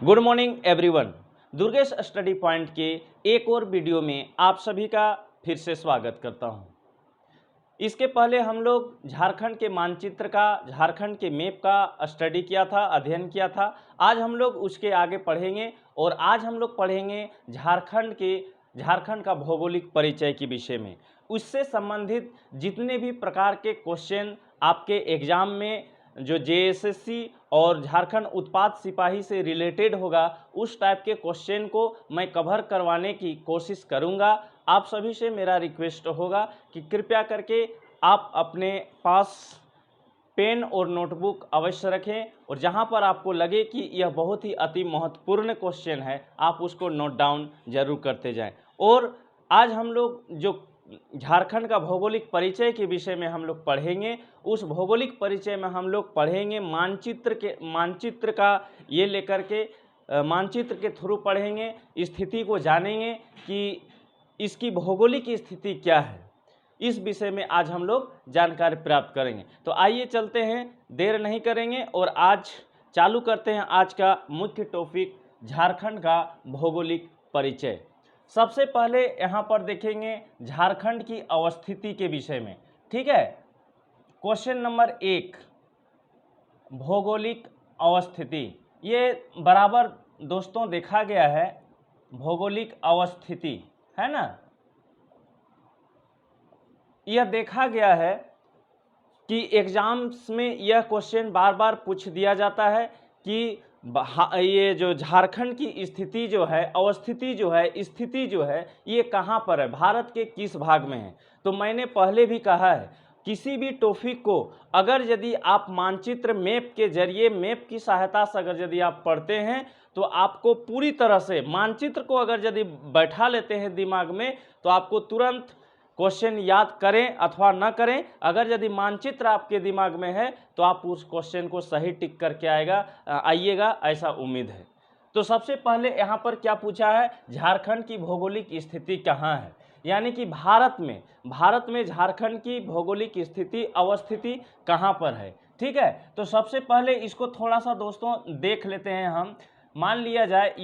Good morning everyone. Durgesh study point के एक और वीडियो में आप सभी का फिर से स्वागत करता हूं। इसके पहले हम लोग झारखंड के मानचित्र का, झारखंड के मैप का स्टडी किया था, अध्ययन किया था। आज हम लोग उसके आगे पढ़ेंगे और आज हम लोग पढ़ेंगे झारखंड का भौगोलिक परिचय के विषय में। उससे संबंधित जितने भी प्रकार के क्वेश्चन आपके एग्जाम में जो जेएसएससी और झारखंड उत्पाद सिपाही से रिलेटेड होगा, उस टाइप के क्वेश्चन को मैं कवर करवाने की कोशिश करूंगा। आप सभी से मेरा रिक्वेस्ट होगा कि कृपया करके आप अपने पास पेन और नोटबुक अवश्य रखें और जहां पर आपको लगे कि यह बहुत ही अति महत्वपूर्ण क्वेश्चन है, आप उसको नोट डाउन जरूर करते जाएं। और आज हम लोग जो झारखंड का भौगोलिक परिचय के विषय में हम लोग पढ़ेंगे, उस भौगोलिक परिचय में हम लोग पढ़ेंगे मानचित्र का ये लेकर के मानचित्र के थ्रू पढ़ेंगे, स्थिति को जानेंगे कि इसकी भौगोलिक स्थिति क्या है। इस विषय में आज हम लोग जानकारी प्राप्त करेंगे। तो आइए चलते हैं, देर नहीं करेंगे और आज चालू करते हैं आज का मुख्य टॉपिक, झारखंड का भौगोलिक परिचय। सबसे पहले यहाँ पर देखेंगे झारखंड की अवस्थिति के विषय में। ठीक है, क्वेश्चन नंबर 1, भौगोलिक अवस्थिति। ये बराबर दोस्तों देखा गया है, भौगोलिक अवस्थिति है ना। यह देखा गया है कि एग्जाम्स में यह क्वेश्चन बार बार पूछ दिया जाता है कि ये जो झारखंड की स्थिति जो है, अवस्थिति जो है, स्थिति जो है, ये कहाँ पर है, भारत के किस भाग में है। तो मैंने पहले भी कहा है, किसी भी टॉपिक को अगर यदि आप मानचित्र मैप के जरिए, मैप की सहायता से अगर यदि आप पढ़ते हैं तो आपको पूरी तरह से मानचित्र को अगर यदि बैठा लेते हैं दिमाग में तो आपको तुरंत क्वेश्चन याद करें अथवा न करें, अगर यदि मानचित्र आपके दिमाग में है तो आप उस क्वेश्चन को सही टिक करके आइएगा, ऐसा उम्मीद है। तो सबसे पहले यहाँ पर क्या पूछा है, झारखंड की भौगोलिक स्थिति कहाँ है, यानी कि भारत में झारखंड की भौगोलिक स्थिति, अवस्थिति कहाँ पर है। ठीक है, तो सबसे पहले इसको थोड़ा सा दोस्तों देख लेते हैं हम। मान लिया जाए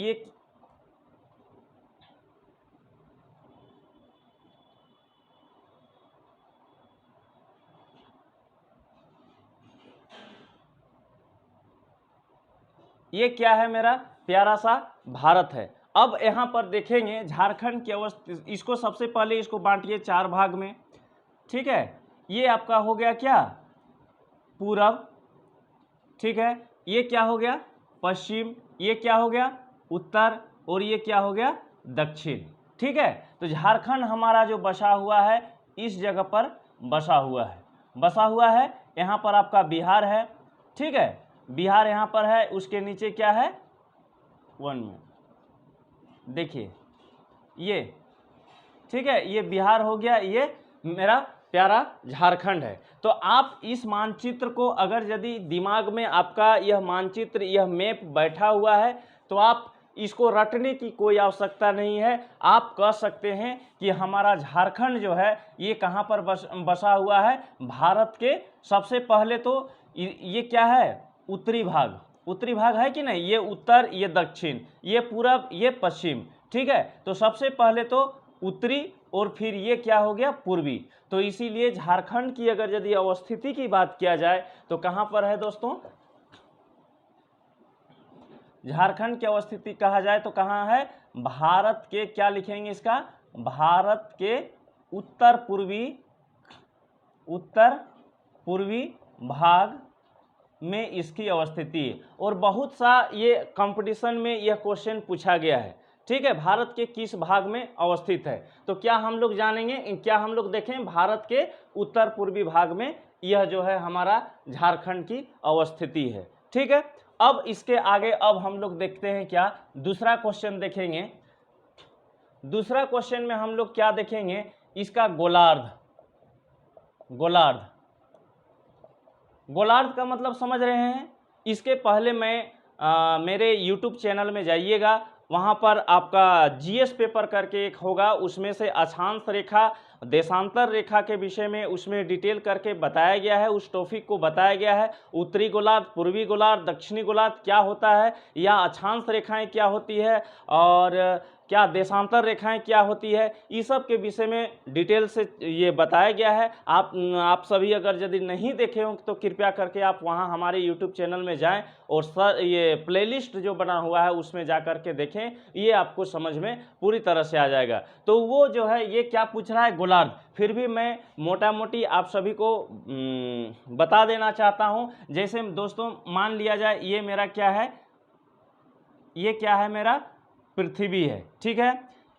ये क्या है, मेरा प्यारा सा भारत है। अब यहाँ पर देखेंगे झारखंड की अवस्था, इसको सबसे पहले इसको बांटिए 4 भाग में। ठीक है, ये आपका हो गया क्या, पूरब। ठीक है, ये क्या हो गया, पश्चिम। ये क्या हो गया, उत्तर। और ये क्या हो गया, दक्षिण। ठीक है, तो झारखंड हमारा जो बसा हुआ है, इस जगह पर बसा हुआ है। यहाँ पर आपका बिहार है। ठीक है, बिहार यहाँ पर है, उसके नीचे क्या है, 1 में देखिए ये। ठीक है, ये बिहार हो गया, ये मेरा प्यारा झारखंड है। तो आप इस मानचित्र को अगर यदि दिमाग में आपका यह मानचित्र, यह मैप बैठा हुआ है तो आप इसको रटने की कोई आवश्यकता नहीं है। आप कह सकते हैं कि हमारा झारखंड जो है ये कहाँ पर बसा हुआ है, भारत के सबसे पहले तो ये क्या है, उत्तरी भाग है कि नहीं। ये उत्तर, ये दक्षिण, ये पूरब, ये पश्चिम। ठीक है, तो सबसे पहले तो उत्तरी और फिर ये क्या हो गया, पूर्वी। तो इसीलिए झारखंड की अगर यदि अवस्थिति की बात किया जाए तो कहां पर है दोस्तों, झारखंड की अवस्थिति कहा जाए तो कहां है, भारत के, क्या लिखेंगे इसका, भारत के उत्तर पूर्वी भाग में इसकी अवस्थिति है। और बहुत सा ये कंपटीशन में यह क्वेश्चन पूछा गया है। ठीक है, भारत के किस भाग में अवस्थित है। तो क्या हम लोग जानेंगे, क्या हम लोग देखें, भारत के उत्तर पूर्वी भाग में यह जो है हमारा झारखंड की अवस्थिति है। ठीक है, अब इसके आगे अब हम लोग देखते हैं क्या, दूसरा क्वेश्चन देखेंगे। दूसरा क्वेश्चन में हम लोग क्या देखेंगे, इसका गोलार्ध का मतलब समझ रहे हैं। इसके पहले मेरे YouTube चैनल में जाइएगा, वहाँ पर आपका जीएस पेपर करके एक होगा, उसमें से अक्षांश रेखा देशांतर रेखा के विषय में उसमें डिटेल करके बताया गया है, उस टॉपिक को बताया गया है। उत्तरी गोलार्ध, पूर्वी गोलार्ध, दक्षिणी गोलार्ध क्या होता है, या अक्षांश रेखाएं क्या होती है, और क्या देशांतर रेखाएं क्या होती है, इस सब के विषय में डिटेल से ये बताया गया है। आप सभी अगर यदि नहीं देखे हो तो कृपया करके आप वहाँ हमारे YouTube चैनल में जाएं और ये प्लेलिस्ट जो बना हुआ है उसमें जा कर के देखें, ये आपको समझ में पूरी तरह से आ जाएगा। तो वो जो है ये क्या पूछ रहा है, गोलार्ध। फिर भी मैं मोटा मोटी आप सभी को बता देना चाहता हूँ। जैसे दोस्तों मान लिया जाए ये मेरा क्या है, ये क्या है, मेरा पृथ्वी है, ठीक है।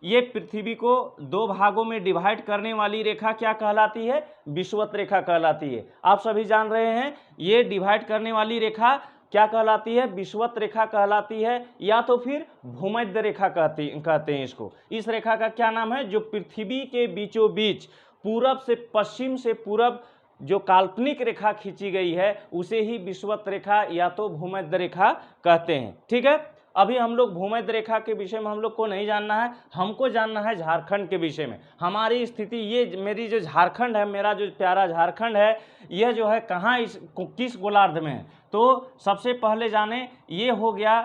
ये पृथ्वी को दो भागों में डिवाइड करने वाली रेखा क्या कहलाती है, विषुवत रेखा कहलाती है। आप सभी जान रहे हैं ये डिवाइड करने वाली रेखा क्या कहलाती है, विषुवत रेखा कहलाती है, या तो फिर भूमध्य रेखा कहते हैं इसको। इस रेखा का क्या नाम है, जो पृथ्वी के बीचों बीच पूरब से पश्चिम से पूरब जो काल्पनिक रेखा खींची गई है उसे ही विषुवत रेखा या तो भूमध्य रेखा कहते हैं, ठीक है। अभी हम लोग भूमध्य रेखा के विषय में हम लोग को नहीं जानना है, हमको जानना है झारखंड के विषय में। हमारी स्थिति ये, मेरी जो झारखंड है, मेरा जो प्यारा झारखंड है, यह जो है कहाँ, किस गोलार्ध में है। तो सबसे पहले जाने, ये हो गया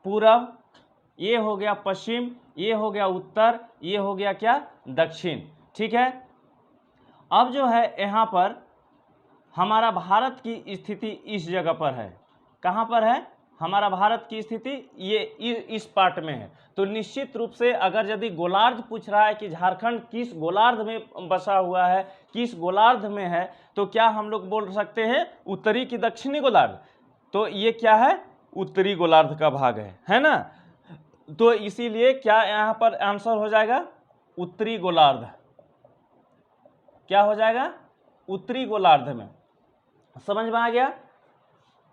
पूरब, ये हो गया पश्चिम, ये हो गया उत्तर, ये हो गया क्या, दक्षिण, ठीक है। अब जो है यहाँ पर हमारा भारत की स्थिति इस जगह पर है। कहाँ पर है हमारा भारत की स्थिति, ये इस पार्ट में है। तो निश्चित रूप से अगर यदि गोलार्ध पूछ रहा है कि झारखंड किस गोलार्ध में बसा हुआ है, किस गोलार्ध में है, तो क्या हम लोग बोल सकते हैं उत्तरी की दक्षिणी गोलार्ध। तो ये क्या है, उत्तरी गोलार्ध का भाग है ना। तो इसीलिए क्या यहाँ पर आंसर हो जाएगा, उत्तरी गोलार्ध। क्या हो जाएगा, उत्तरी गोलार्ध में। समझ में आ गया,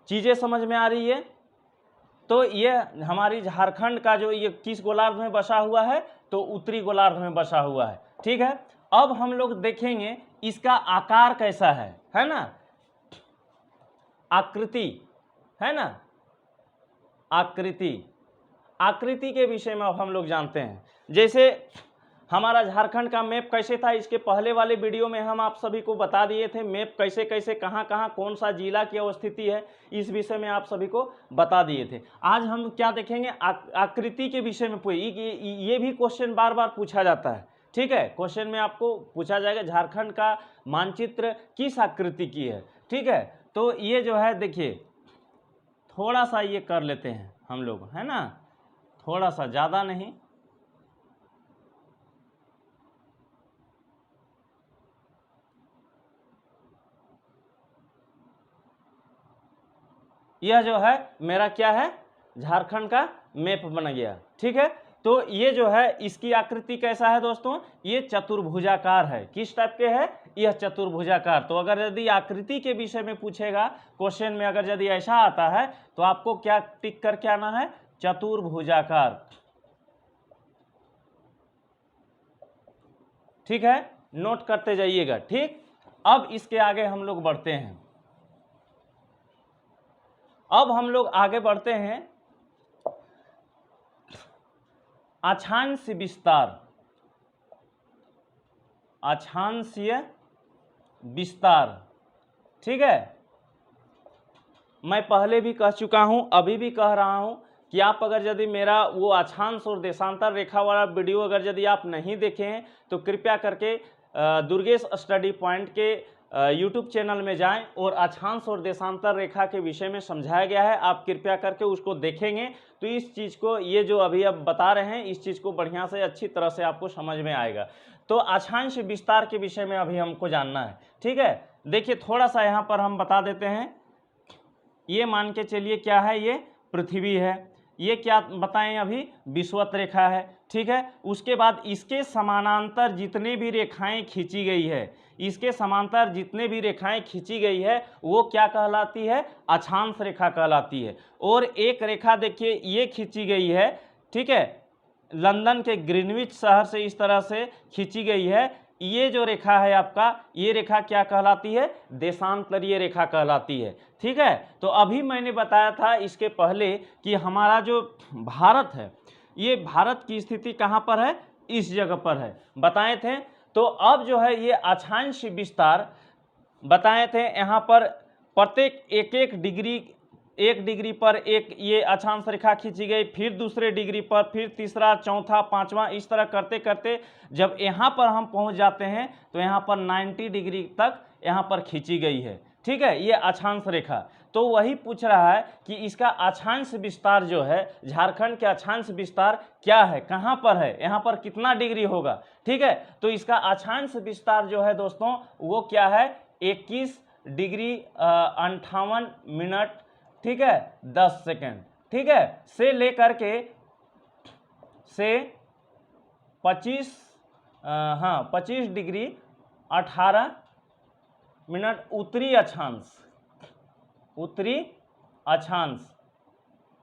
चीजें समझ में आ रही है। तो ये हमारी झारखंड का जो ये किस गोलार्ध में बसा हुआ है, तो उत्तरी गोलार्ध में बसा हुआ है, ठीक है। अब हम लोग देखेंगे इसका आकार कैसा है ना, आकृति, है ना, आकृति के विषय में अब हम लोग जानते हैं। जैसे हमारा झारखंड का मैप कैसे था, इसके पहले वाले वीडियो में हम आप सभी को बता दिए थे मैप कैसे कैसे कहाँ कहाँ कौन सा जिला की अवस्थिति है, इस विषय में आप सभी को बता दिए थे। आज हम क्या देखेंगे, आकृति के विषय में। ये भी क्वेश्चन बार बार पूछा जाता है, ठीक है। क्वेश्चन में आपको पूछा जाएगा झारखंड का मानचित्र किस आकृति की है, ठीक है। तो ये जो है देखिए, थोड़ा सा ये कर लेते हैं हम लोग, है ना, थोड़ा सा, ज़्यादा नहीं। यह जो है मेरा क्या है, झारखंड का मैप बन गया, ठीक है। तो ये जो है इसकी आकृति कैसा है दोस्तों, ये चतुर्भुजाकार है। किस टाइप के है, यह चतुर्भुजाकार। तो अगर यदि आकृति के विषय में पूछेगा क्वेश्चन में, अगर यदि ऐसा आता है तो आपको क्या टिक करके आना है, चतुर्भुजाकार, ठीक है, नोट करते जाइएगा, ठीक। अब इसके आगे हम लोग बढ़ते हैं। अब हम लोग आगे बढ़ते हैं, अक्षांशीय विस्तार, अक्षांशीय विस्तार, ठीक है। मैं पहले भी कह चुका हूं, अभी भी कह रहा हूं कि आप अगर यदि मेरा वो अक्षांश और देशांतर रेखा वाला वीडियो अगर यदि आप नहीं देखे हैं तो कृपया करके दुर्गेश स्टडी पॉइंट के यूट्यूब चैनल में जाएं और अक्षांश और देशांतर रेखा के विषय में समझाया गया है, आप कृपया करके उसको देखेंगे तो इस चीज़ को, ये जो अभी अब बता रहे हैं, इस चीज़ को बढ़िया से अच्छी तरह से आपको समझ में आएगा। तो अक्षांश विस्तार के विषय में अभी हमको जानना है, ठीक है। देखिए थोड़ा सा यहाँ पर हम बता देते हैं। ये मान के चलिए क्या है, ये पृथ्वी है, ये क्या बताएं अभी, विषुवत रेखा है, ठीक है। उसके बाद इसके समानांतर जितने भी रेखाएं खींची गई है, इसके समांतर जितने भी रेखाएं खींची गई है वो क्या कहलाती है, अक्षांश रेखा कहलाती है। और एक रेखा देखिए ये खींची गई है, ठीक है, लंदन के ग्रीनविच शहर से इस तरह से खींची गई है। ये जो रेखा है आपका, ये रेखा क्या कहलाती है, देशांतरीय रेखा कहलाती है, ठीक है। तो अभी मैंने बताया था इसके पहले कि हमारा जो भारत है, ये भारत की स्थिति कहाँ पर है, इस जगह पर है बताए थे। तो अब जो है ये अक्षांश विस्तार बताए थे, यहाँ पर प्रत्येक एक डिग्री पर एक ये अक्षांश रेखा खींची गई, फिर दूसरे डिग्री पर, फिर तीसरा, चौथा, पांचवा, इस तरह करते करते जब यहाँ पर हम पहुँच जाते हैं तो यहाँ पर 90 डिग्री तक यहाँ पर खींची गई है। ठीक है, ये अक्षांश रेखा। तो वही पूछ रहा है कि इसका अक्षांश विस्तार जो है, झारखंड के अक्षांश विस्तार क्या है, कहाँ पर है, यहाँ पर कितना डिग्री होगा। ठीक है, तो इसका अक्षांश विस्तार जो है दोस्तों वो क्या है, 21 डिग्री 58 मिनट, ठीक है, 10 सेकेंड, ठीक है, से लेकर के 25 डिग्री 18 मिनट उत्तरी अक्षांश,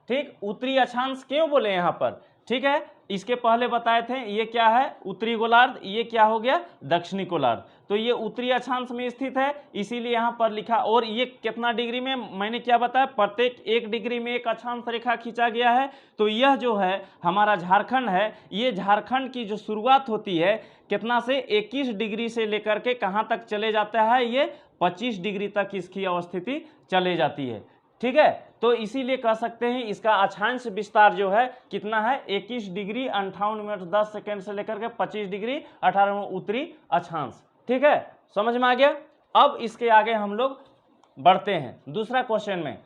ठीक, उत्तरी अक्षांश क्यों बोले यहाँ पर। ठीक है, इसके पहले बताए थे ये क्या है, उत्तरी गोलार्ध, ये क्या हो गया, दक्षिणी गोलार्ध। तो ये उत्तरी अक्षांश में स्थित है, इसीलिए यहाँ पर लिखा। और ये कितना डिग्री में, मैंने क्या बताया, प्रत्येक एक डिग्री में एक अक्षांश रेखा खींचा गया है। तो यह जो है हमारा झारखंड है, ये झारखंड की जो शुरुआत होती है कितना से, 21 डिग्री से लेकर के कहाँ तक चले जाता है, ये 25 डिग्री तक इसकी अवस्थिति चले जाती है। ठीक है, तो इसीलिए कह सकते हैं इसका अक्षांश विस्तार जो है कितना है, 21 डिग्री 58 मिनट 10 सेकेंड से लेकर के 25 डिग्री 18 मिनट उत्तरी अक्षांश। ठीक है, समझ में आ गया। अब इसके आगे हम लोग बढ़ते हैं दूसरा क्वेश्चन में।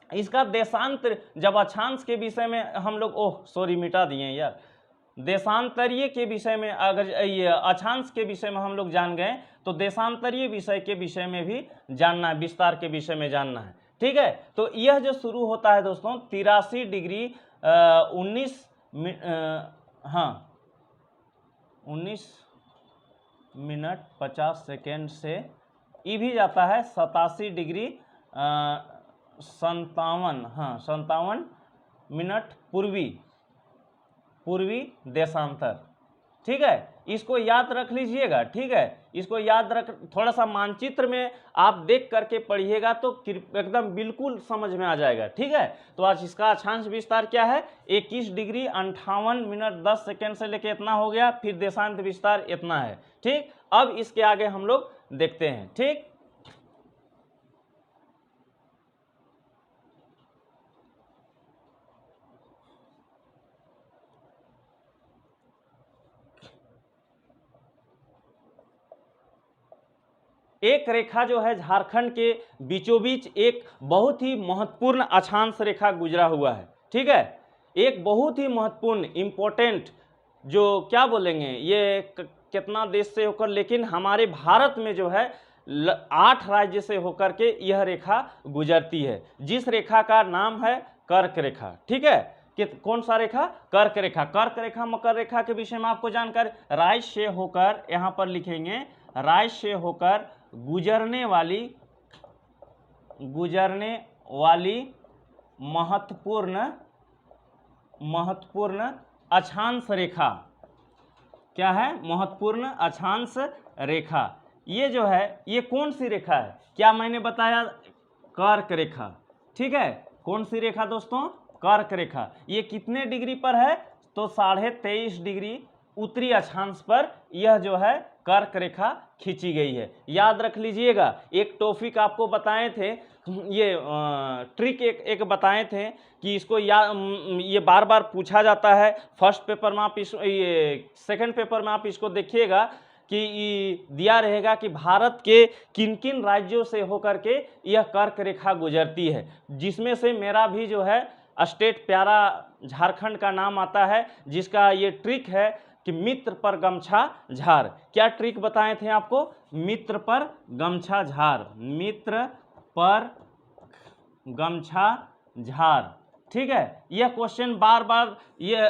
इसका देशांतर, जब अक्षांश के विषय में हम लोग मिटा दिए यार, देशांतरीय के विषय में, अगर ये अक्षांश के विषय में हम लोग जान गए तो देशांतरीय विषय के विषय में भी जानना है, विस्तार के विषय में जानना है। ठीक है, तो यह जो शुरू होता है दोस्तों 83 डिग्री 19 मिनट 50 सेकेंड से, ये भी जाता है 87 डिग्री 57 मिनट पूर्वी देशांतर। ठीक है, इसको याद रख लीजिएगा। ठीक है, इसको याद रख, थोड़ा सा मानचित्र में आप देख करके पढ़िएगा तो एकदम बिल्कुल समझ में आ जाएगा। ठीक है, तो आज इसका अक्षांश विस्तार क्या है, 21 डिग्री 58 मिनट 10 सेकेंड से लेके इतना हो गया, फिर देशांत विस्तार इतना है। ठीक, अब इसके आगे हम लोग देखते हैं। ठीक, एक रेखा जो है झारखंड के बीचों बीच एक बहुत ही महत्वपूर्ण अक्षांश रेखा गुजरा हुआ है। ठीक है, एक बहुत ही महत्वपूर्ण इम्पोर्टेंट, जो क्या बोलेंगे, ये कितना देश से होकर, लेकिन हमारे भारत में जो है 8 राज्य से होकर के यह रेखा गुजरती है, जिस रेखा का नाम है कर्क रेखा। ठीक है, कि कौन सा रेखा, कर्क रेखा। कर्क रेखा मकर रेखा के विषय में आपको जानकारी, राज्य से होकर, यहाँ पर लिखेंगे राज्य से होकर गुजरने वाली महत्वपूर्ण अक्षांश रेखा। क्या है, महत्वपूर्ण अक्षांश रेखा। ये जो है ये कौन सी रेखा है, क्या मैंने बताया, कर्क रेखा। ठीक है, कौन सी रेखा दोस्तों, कर्क रेखा। ये कितने डिग्री पर है, तो 23.5 डिग्री उत्तरी अक्षांश पर यह जो है कर्क रेखा खींची गई है। याद रख लीजिएगा, एक टॉपिक आपको बताए थे, ये ट्रिक एक बताए थे कि इसको ये बार बार पूछा जाता है। फर्स्ट पेपर में आप ये सेकंड पेपर में आप इसको देखिएगा कि दिया रहेगा कि भारत के किन किन राज्यों से होकर के यह कर्क रेखा गुजरती है, जिसमें से मेरा भी जो है स्टेट प्यारा झारखंड का नाम आता है, जिसका ये ट्रिक है कि मित्र पर गमछा झार। क्या ट्रिक बताए थे आपको, मित्र पर गमछा झार, मित्र पर गमछा झार। ठीक है, यह क्वेश्चन बार बार ये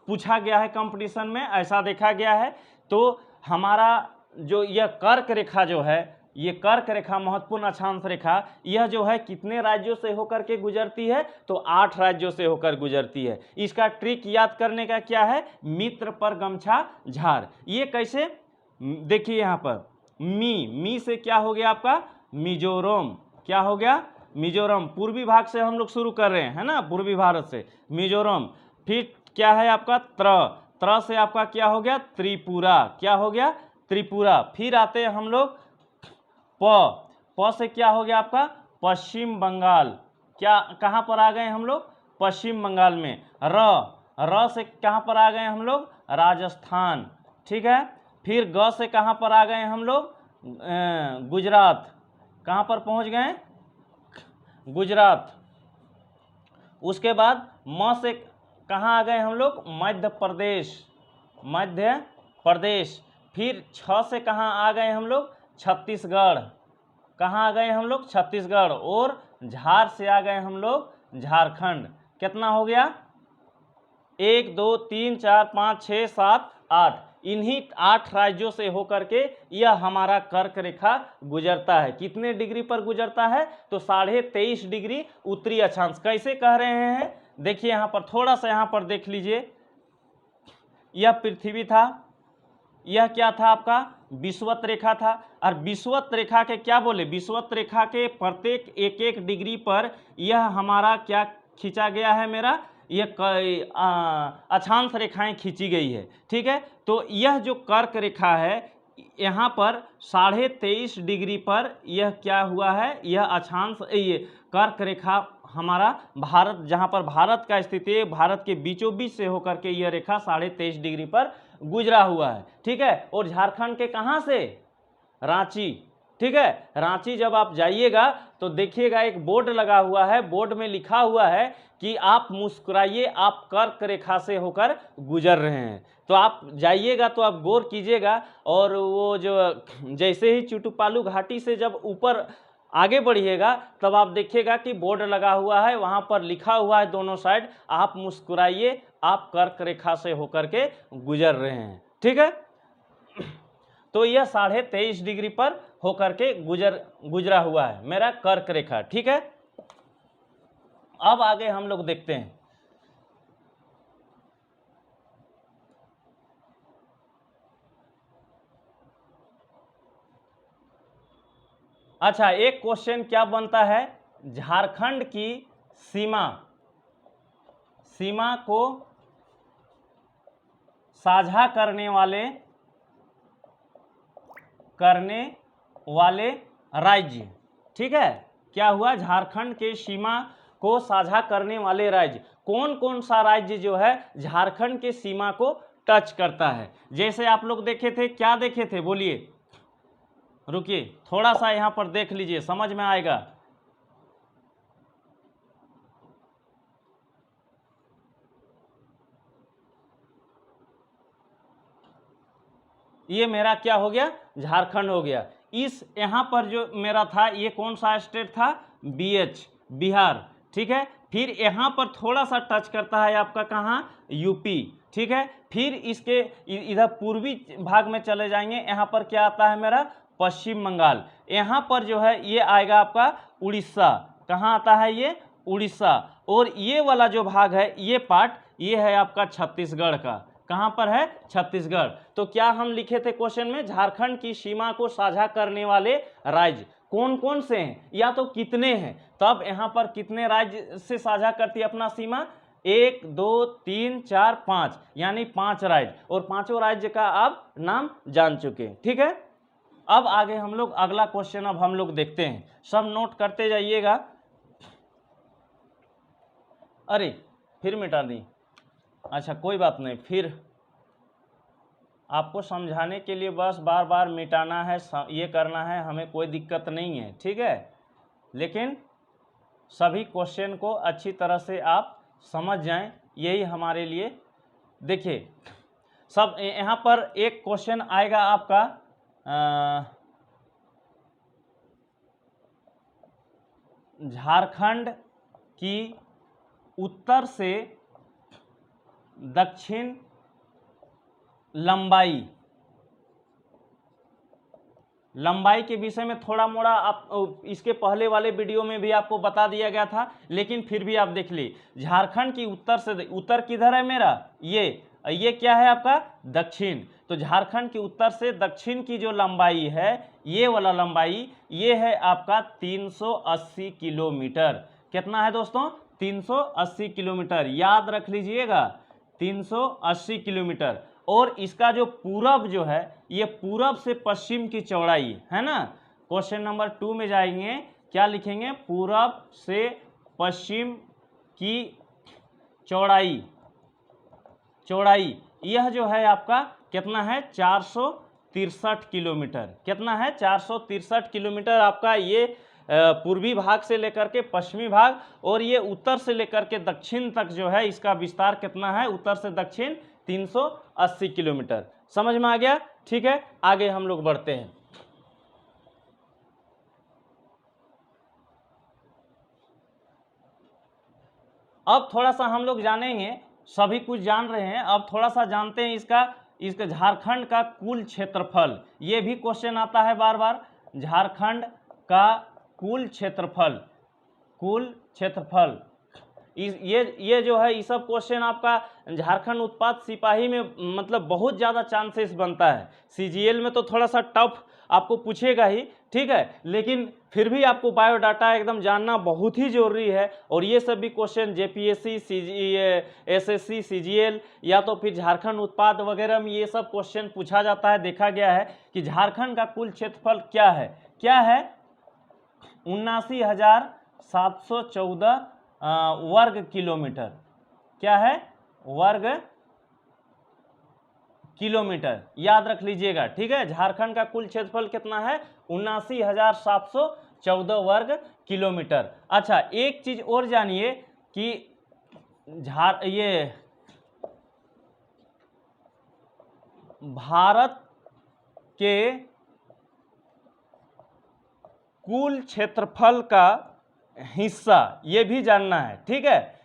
पूछा गया है कंपटीशन में, ऐसा देखा गया है। तो हमारा जो यह कर्क रेखा जो है, ये कर्क रेखा महत्वपूर्ण अक्षांश रेखा, यह जो है कितने राज्यों से होकर के गुजरती है, तो 8 राज्यों से होकर गुजरती है। इसका ट्रिक याद करने का क्या है, मित्र पर गमछा झार। ये कैसे, देखिए यहाँ पर मी से क्या हो गया आपका, मिजोरम। क्या हो गया, मिजोरम। पूर्वी भाग से हम लोग शुरू कर रहे हैं, है ना, पूर्वी भारत से मिजोरम। फिर क्या है आपका त्र से आपका क्या हो गया त्रिपुरा, क्या हो गया त्रिपुरा। फिर आते हैं हम लोग प से क्या हो गया आपका पश्चिम बंगाल, क्या कहाँ पर आ गए हम लोग पश्चिम बंगाल में। र से कहाँ पर आ गए हम लोग राजस्थान, ठीक है। फिर ग से कहाँ पर आ गए हम लोग गुजरात, कहाँ पर पहुँच गए गुजरात। उसके बाद म से कहाँ आ गए हम लोग मध्य प्रदेश। फिर छ से कहाँ आ गए हम लोग छत्तीसगढ़, कहाँ आ गए हम लोग छत्तीसगढ़। और झार से आ गए हम लोग झारखंड। कितना हो गया 1 2 3 4 5 6 7 8, इन्हीं 8 राज्यों से होकर के यह हमारा कर्क रेखा गुजरता है। कितने डिग्री पर गुजरता है तो 23.5 डिग्री उत्तरी अक्षांश। कैसे कह रहे हैं देखिए यहाँ पर, थोड़ा सा यहाँ पर देख लीजिए। यह पृथ्वी था, यह क्या था आपका विषुवत रेखा था। और विषुवत रेखा के क्या बोले, विषुवत रेखा के प्रत्येक 1 डिग्री पर यह हमारा क्या खींचा गया है, मेरा यह अक्षांश रेखाएं खींची गई है, ठीक है। तो यह जो कर्क रेखा है यहाँ पर 23.5 डिग्री पर यह क्या हुआ है, यह अक्षांश ये कर्क रेखा हमारा भारत, जहाँ पर भारत का स्थिति है, भारत के बीचों बीच से होकर के यह रेखा 23.5 डिग्री पर गुजरा हुआ है, ठीक है। और झारखंड के कहाँ से रांची, ठीक है। रांची जब आप जाइएगा तो देखिएगा एक बोर्ड लगा हुआ है, बोर्ड में लिखा हुआ है कि आप मुस्कुराइए, आप कर्क रेखा से होकर गुजर रहे हैं। तो आप जाइएगा तो आप गौर कीजिएगा। और वो जो जैसे ही चुटुपालू घाटी से जब ऊपर आगे बढ़िएगा तब आप देखिएगा कि बोर्ड लगा हुआ है, वहाँ पर लिखा हुआ है दोनों साइड, आप मुस्कुराइए, आप कर्क रेखा से होकर के गुजर रहे हैं, ठीक है। तो यह 23.5 डिग्री पर होकर के गुजरा हुआ है मेरा कर्क रेखा, ठीक है। अब आगे हम लोग देखते हैं। अच्छा, एक क्वेश्चन क्या बनता है, झारखंड की सीमा को साझा करने वाले राज्य, ठीक है। क्या हुआ, झारखंड के सीमा को साझा करने वाले राज्य, कौन कौन सा राज्य जो है झारखंड के सीमा को टच करता है। जैसे आप लोग देखे थे, क्या देखे थे बोलिए, रुकिए थोड़ा सा यहाँ पर देख लीजिए, समझ में आएगा। ये मेरा क्या हो गया, झारखंड हो गया। इस यहाँ पर जो मेरा था, ये कौन सा स्टेट था, बिहार, ठीक है। फिर यहाँ पर थोड़ा सा टच करता है आपका कहाँ, यूपी, ठीक है। फिर इसके इधर पूर्वी भाग में चले जाएंगे, यहाँ पर क्या आता है मेरा, पश्चिम बंगाल। यहाँ पर जो है ये आएगा आपका उड़ीसा, कहाँ आता है ये, उड़ीसा। और ये वाला जो भाग है, ये पार्ट, ये है आपका छत्तीसगढ़ का, कहाँ पर है, छत्तीसगढ़। तो क्या हम लिखे थे क्वेश्चन में, झारखंड की सीमा को साझा करने वाले राज्य कौन कौन से हैं, या तो कितने हैं। तब यहाँ पर कितने राज्य से साझा करती है अपना सीमा, 1 2 3 4 5, यानी 5 राज्य। और पांचों राज्य का आप नाम जान चुके, ठीक है। अब आगे हम लोग अगला क्वेश्चन अब हम लोग देखते हैं, सब नोट करते जाइएगा। अरे फिर मिटा दी, अच्छा कोई बात नहीं, फिर आपको समझाने के लिए बस बार बार मिटाना है, ये करना है, हमें कोई दिक्कत नहीं है, ठीक है। लेकिन सभी क्वेश्चन को अच्छी तरह से आप समझ जाएं, यही हमारे लिए। देखिए सब यहाँ पर एक क्वेश्चन आएगा आपका, झारखंड की उत्तर से दक्षिण लंबाई के विषय में थोड़ा मोड़ा आप इसके पहले वाले वीडियो में भी आपको बता दिया गया था, लेकिन फिर भी आप देख ली। झारखंड की उत्तर से, उत्तर किधर है मेरा, ये क्या है आपका दक्षिण। तो झारखंड की उत्तर से दक्षिण की जो लंबाई है, ये वाला लंबाई, ये है आपका 380 किलोमीटर। कितना है दोस्तों, 380 किलोमीटर, याद रख लीजिएगा। 380 किलोमीटर। और इसका जो पूरब जो है, ये पूरब से पश्चिम की चौड़ाई है ना। क्वेश्चन नंबर 2 में जाएंगे, क्या लिखेंगे, पूरब से पश्चिम की चौड़ाई, यह जो है आपका कितना है, 463 किलोमीटर। कितना है, 463 किलोमीटर आपका ये पूर्वी भाग से लेकर के पश्चिमी भाग, और ये उत्तर से लेकर के दक्षिण तक जो है इसका विस्तार कितना है, उत्तर से दक्षिण 380 किलोमीटर। समझ में आ गया? ठीक है, आगे हम लोग बढ़ते हैं। अब थोड़ा सा हम लोग जानेंगे, सभी कुछ जान रहे हैं, अब थोड़ा सा जानते हैं इसका झारखंड का कुल क्षेत्रफल। ये भी क्वेश्चन आता है बार बार, झारखंड का कुल क्षेत्रफल, ये जो है, ये सब क्वेश्चन आपका झारखंड उत्पाद सिपाही में मतलब बहुत ज़्यादा चांसेस बनता है। सीजीएल में तो थोड़ा सा टफ आपको पूछेगा ही, ठीक है, लेकिन फिर भी आपको बायोडाटा एकदम जानना बहुत ही जरूरी है। और ये सब भी क्वेश्चन जेपीएससी, एसएससी, सीजीएल या तो फिर झारखंड उत्पाद वगैरह में ये सब क्वेश्चन पूछा जाता है। देखा गया है कि झारखंड का कुल क्षेत्रफल क्या है, 79,714 वर्ग किलोमीटर। क्या है, वर्ग किलोमीटर, याद रख लीजिएगा, ठीक है। झारखंड का कुल क्षेत्रफल कितना है, 79,714 वर्ग किलोमीटर। अच्छा, एक चीज और जानिए कि ये भारत के कुल क्षेत्रफल का हिस्सा, ये भी जानना है, ठीक है।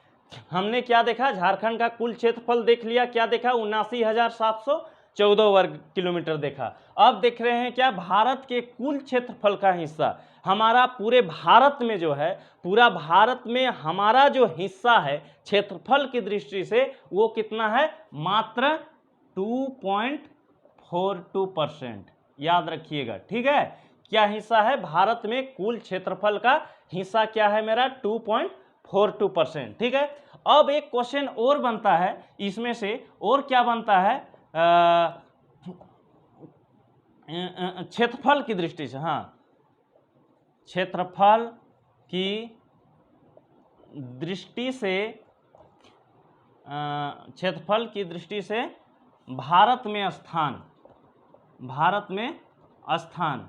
हमने क्या देखा, झारखंड का कुल क्षेत्रफल देख लिया, क्या देखा, 79,714 वर्ग किलोमीटर देखा। अब देख रहे हैं क्या, भारत के कुल क्षेत्रफल का हिस्सा। हमारा पूरे भारत में जो है, पूरा भारत में हमारा जो हिस्सा है क्षेत्रफल की दृष्टि से, वो कितना है, मात्र 2.42%। याद रखिएगा, ठीक है। क्या हिस्सा है भारत में, कुल क्षेत्रफल का हिस्सा क्या है मेरा, 2.42%, ठीक है। अब एक क्वेश्चन और बनता है इसमें से, और क्या बनता है, क्षेत्रफल की दृष्टि से, हाँ, क्षेत्रफल की दृष्टि से भारत में स्थान,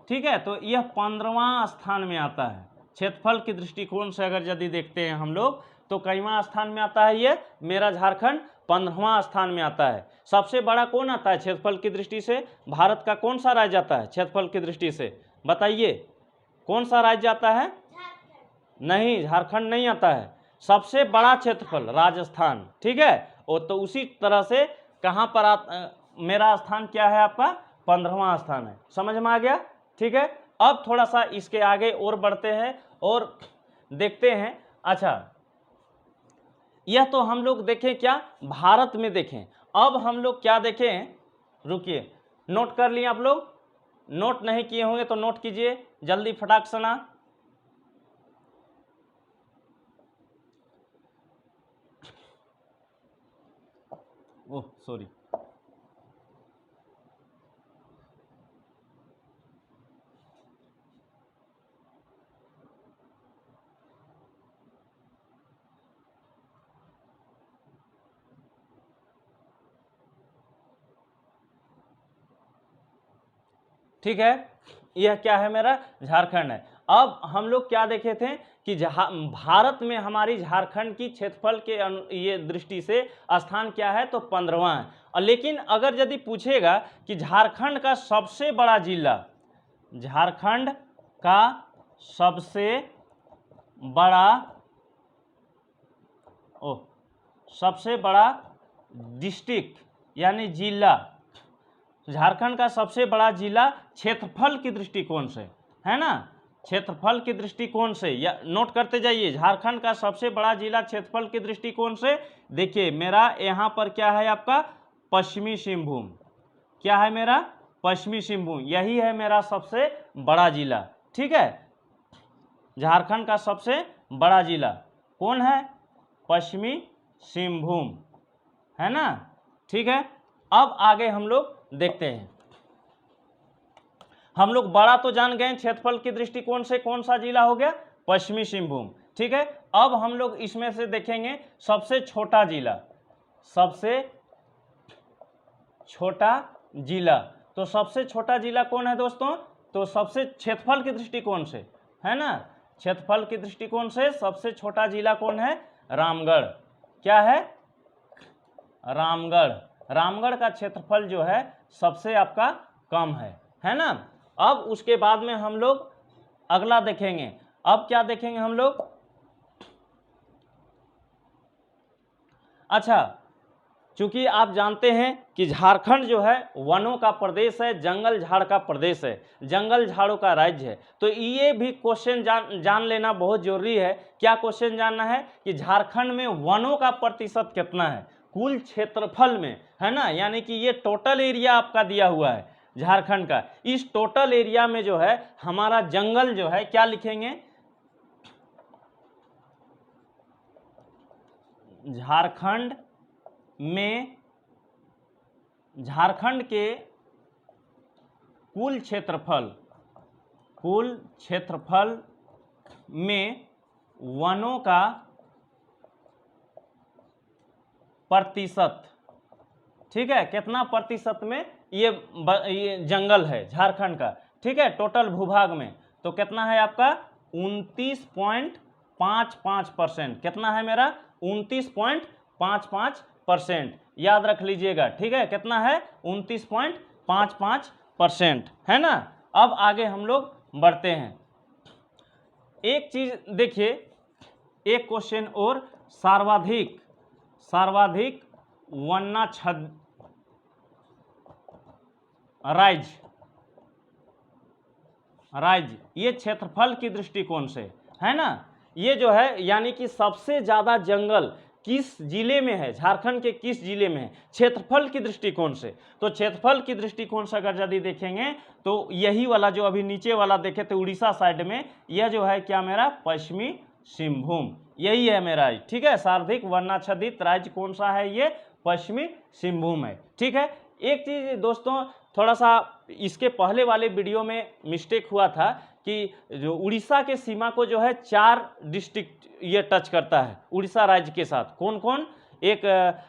ठीक है। तो यह 15वां स्थान में आता है। क्षेत्रफल के दृष्टिकोण से अगर यदि देखते हैं हम लोग, तो कईवां स्थान में आता है ये मेरा झारखंड, 15वां स्थान में आता है। सबसे बड़ा कौन आता है क्षेत्रफल की दृष्टि से, भारत का कौन सा राज्य आता है क्षेत्रफल की दृष्टि से, बताइए, कौन सा राज्य आता है? नहीं, झारखंड नहीं आता है। सबसे बड़ा क्षेत्रफल राजस्थान, ठीक है। और तो उसी तरह से कहां पर मेरा स्थान क्या है आपका, 15वां स्थान है। समझ में आ गया, ठीक है। अब थोड़ा सा इसके आगे और बढ़ते हैं और देखते हैं। अच्छा, यह तो हम लोग देखें क्या, भारत में देखें। अब हम लोग क्या देखें, रुकिए, नोट कर लिए आप लोग, नोट नहीं किए होंगे तो नोट कीजिए जल्दी फटाक से ना। ओह सॉरी, ठीक है। यह क्या है मेरा, झारखंड है। अब हम लोग क्या देखे थे कि भारत में हमारी झारखंड की क्षेत्रफल के ये दृष्टि से स्थान क्या है, तो 15वां है। लेकिन अगर यदि पूछेगा कि झारखंड का सबसे बड़ा जिला, झारखंड का सबसे बड़ा डिस्ट्रिक्ट यानी जिला, झारखंड का सबसे बड़ा जिला क्षेत्रफल की दृष्टिकोण से, है ना, क्षेत्रफल की दृष्टिकोण से, या नोट करते जाइए, झारखंड का सबसे बड़ा जिला क्षेत्रफल की दृष्टिकोण से। देखिए मेरा यहाँ पर क्या है आपका, पश्चिमी सिंहभूम। क्या है मेरा, पश्चिमी सिंहभूम, यही है मेरा सबसे बड़ा जिला, ठीक है। झारखंड का सबसे बड़ा जिला कौन है, पश्चिमी सिंहभूम, है ना। ठीक है, अब आगे हम लोग देखते हैं। हम लोग बड़ा तो जान गए क्षेत्रफल के दृष्टिकोण से कौन सा जिला हो गया, पश्चिमी सिंहभूम। ठीक है, अब हम लोग इसमें से देखेंगे सबसे छोटा जिला, सबसे छोटा जिला। तो सबसे छोटा जिला कौन है दोस्तों, तो सबसे क्षेत्रफल के दृष्टिकोण से, है ना, क्षेत्रफल के दृष्टिकोण से सबसे छोटा जिला कौन है, रामगढ़। क्या है, रामगढ़। रामगढ़ का क्षेत्रफल जो है सबसे आपका कम है ना। अब उसके बाद में हम लोग अगला देखेंगे। अब क्या देखेंगे हम लोग, अच्छा, चूंकि आप जानते हैं कि झारखंड जो है वनों का प्रदेश है, जंगल झाड़ का प्रदेश है, जंगल झाड़ों का राज्य है। तो ये भी क्वेश्चन जान लेना बहुत जरूरी है। क्या क्वेश्चन जानना है कि झारखंड में वनों का प्रतिशत कितना है कुल क्षेत्रफल में, है ना। यानी कि ये टोटल एरिया आपका दिया हुआ है झारखंड का। इस टोटल एरिया में जो है हमारा जंगल जो है, क्या लिखेंगे, झारखंड में, झारखंड के कुल क्षेत्रफल में वनों का प्रतिशत, ठीक है, कितना प्रतिशत में ये जंगल है झारखंड का। ठीक है, टोटल भूभाग में तो कितना है आपका 29.55%। कितना है मेरा 29.55%, याद रख लीजिएगा। ठीक है, कितना है 29.55%, है ना। अब आगे हम लोग बढ़ते हैं। एक चीज देखिए, एक क्वेश्चन और, सर्वाधिक वनाच्छादित राज्य ये क्षेत्रफल की दृष्टिकोण से, है ना। ये जो है यानी कि सबसे ज्यादा जंगल किस जिले में है, झारखंड के किस जिले में है क्षेत्रफल की दृष्टिकोण से। तो क्षेत्रफल की दृष्टिकोण से अगर यदि देखेंगे तो यही वाला जो अभी नीचे वाला देखे तो उड़ीसा साइड में, यह जो है क्या मेरा पश्चिमी सिंहभूम, यही है मेरा। ठीक है, सर्वाधिक वनाच्छादित राज्य कौन सा है, ये पश्चिमी सिंहभूम है। ठीक है, एक चीज दोस्तों, थोड़ा सा इसके पहले वाले वीडियो में मिस्टेक हुआ था कि जो उड़ीसा के सीमा को जो है 4 डिस्ट्रिक्ट ये टच करता है उड़ीसा राज्य के साथ। कौन कौन, एक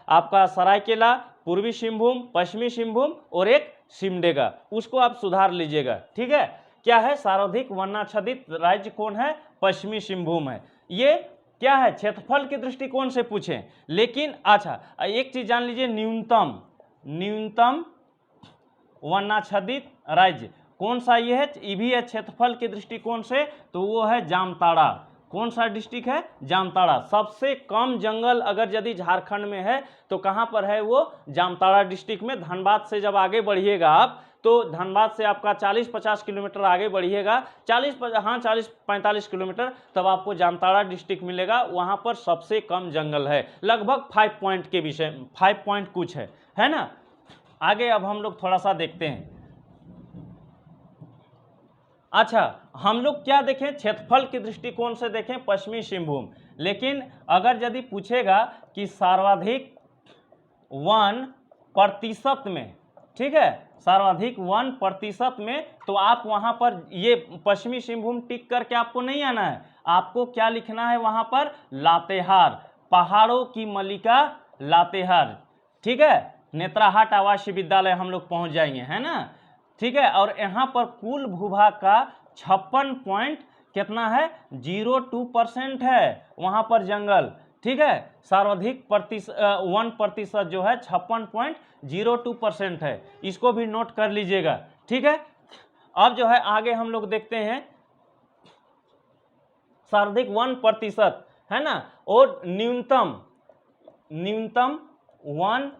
आपका सरायकेला, पूर्वी सिंहभूम, पश्चिमी सिंहभूम और एक सिमडेगा, उसको आप सुधार लीजिएगा। ठीक है, क्या है, सर्वाधिक वनाच्छादित राज्य कौन है, पश्चिमी सिंहभूम है। ये क्या है, क्षेत्रफल के दृष्टिकोण से पूछें। लेकिन अच्छा, एक चीज जान लीजिए, न्यूनतम वनाच्छादित राज्य कौन सा ये है, ये भी है क्षेत्रफल के दृष्टिकोण से, तो वो है जामताड़ा। कौन सा डिस्ट्रिक्ट है, जामताड़ा। सबसे कम जंगल अगर यदि झारखंड में है तो कहां पर है, वो जामताड़ा डिस्ट्रिक्ट में। धनबाद से जब आगे बढ़िएगा आप, तो धनबाद से आपका 40-50 किलोमीटर आगे बढ़िएगा, 40-45 किलोमीटर, तब आपको जामताड़ा डिस्ट्रिक्ट मिलेगा। वहां पर सबसे कम जंगल है, लगभग 5 पॉइंट के विषय, 5 पॉइंट कुछ है ना। आगे अब हम लोग थोड़ा सा देखते हैं। अच्छा, हम लोग क्या देखें, क्षेत्रफल के दृष्टिकोण से देखें पश्चिमी सिंहभूम। लेकिन अगर यदि पूछेगा कि सर्वाधिक 1% में, ठीक है, सर्वाधिक 1% में, तो आप वहां पर ये पश्चिमी सिंहभूम टिक करके आपको नहीं आना है। आपको क्या लिखना है वहां पर, लातेहार, पहाड़ों की मलिका लातेहार। ठीक है, नेत्राहाट आवासीय विद्यालय हम लोग पहुंच जाएंगे, है ना। ठीक है, और यहाँ पर कुल भूभाग का 56 पॉइंट कितना है, 0.2% है वहां पर जंगल। ठीक है, सर्वाधिक 1% जो है 56.02% है, इसको भी नोट कर लीजिएगा। ठीक है, अब जो है आगे हम लोग देखते हैं, सर्वाधिक 1% है ना, और न्यूनतम 1%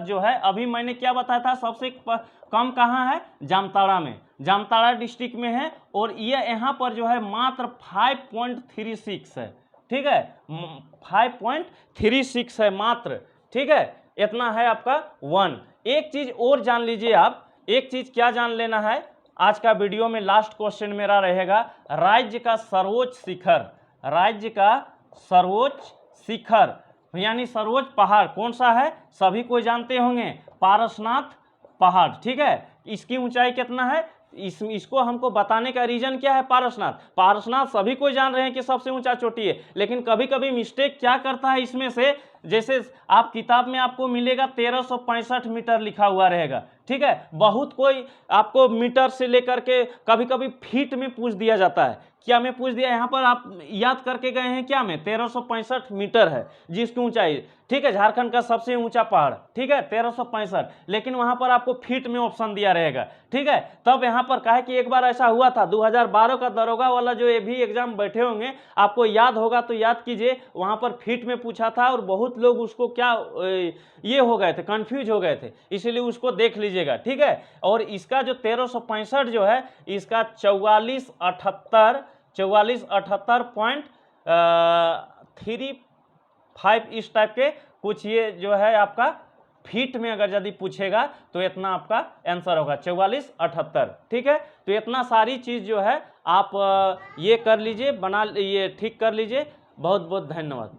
जो है, अभी मैंने क्या बताया था, सबसे कम कहाँ है, जामताड़ा में, जामताड़ा डिस्ट्रिक्ट में है। और ये यहाँ पर जो है मात्र 5.36 है। ठीक है, 5.36 है मात्र। ठीक है, इतना है आपका 1। एक चीज और जान लीजिए आप, एक चीज क्या जान लेना है, आज का वीडियो में लास्ट क्वेश्चन मेरा रहेगा, राज्य का सर्वोच्च शिखर यानी सर्वोच्च पहाड़ कौन सा है, सभी कोई जानते होंगे, पारसनाथ पहाड़। ठीक है, इसकी ऊंचाई कितना है, इसको हमको बताने का रीजन क्या है, पारसनाथ सभी कोई जान रहे हैं कि सबसे ऊंचा चोटी है, लेकिन कभी कभी मिस्टेक क्या करता है इसमें से, जैसे आप किताब में आपको मिलेगा 1365 मीटर लिखा हुआ रहेगा। ठीक है, बहुत कोई आपको मीटर से लेकर के कभी कभी फीट में पूछ दिया जाता है, क्या में पूछ दिया, यहाँ पर आप याद करके गए हैं क्या में 1365 मीटर है जिसकी ऊंचाई। ठीक है, झारखंड का सबसे ऊंचा पहाड़, ठीक है 1365, लेकिन वहां पर आपको फीट में ऑप्शन दिया रहेगा। ठीक है, तब यहाँ पर कहा कि एक बार ऐसा हुआ था 2012 का दरोगा वाला जो ये भी एग्जाम बैठे होंगे, आपको याद होगा तो याद कीजिए, वहां पर फीट में पूछा था और बहुत लोग उसको क्या ये हो गए थे, कंफ्यूज हो गए थे, इसीलिए उसको देख लीजिएगा। ठीक है, और इसका जो 1365 जो है, इसका 4478.35 इस टाइप के कुछ ये जो है आपका फीट में अगर यदि पूछेगा तो इतना आपका आंसर होगा 4478। ठीक है, तो इतना सारी चीज जो है आप ये कर लीजिए, बना ये ठीक कर लीजिए। बहुत बहुत धन्यवाद।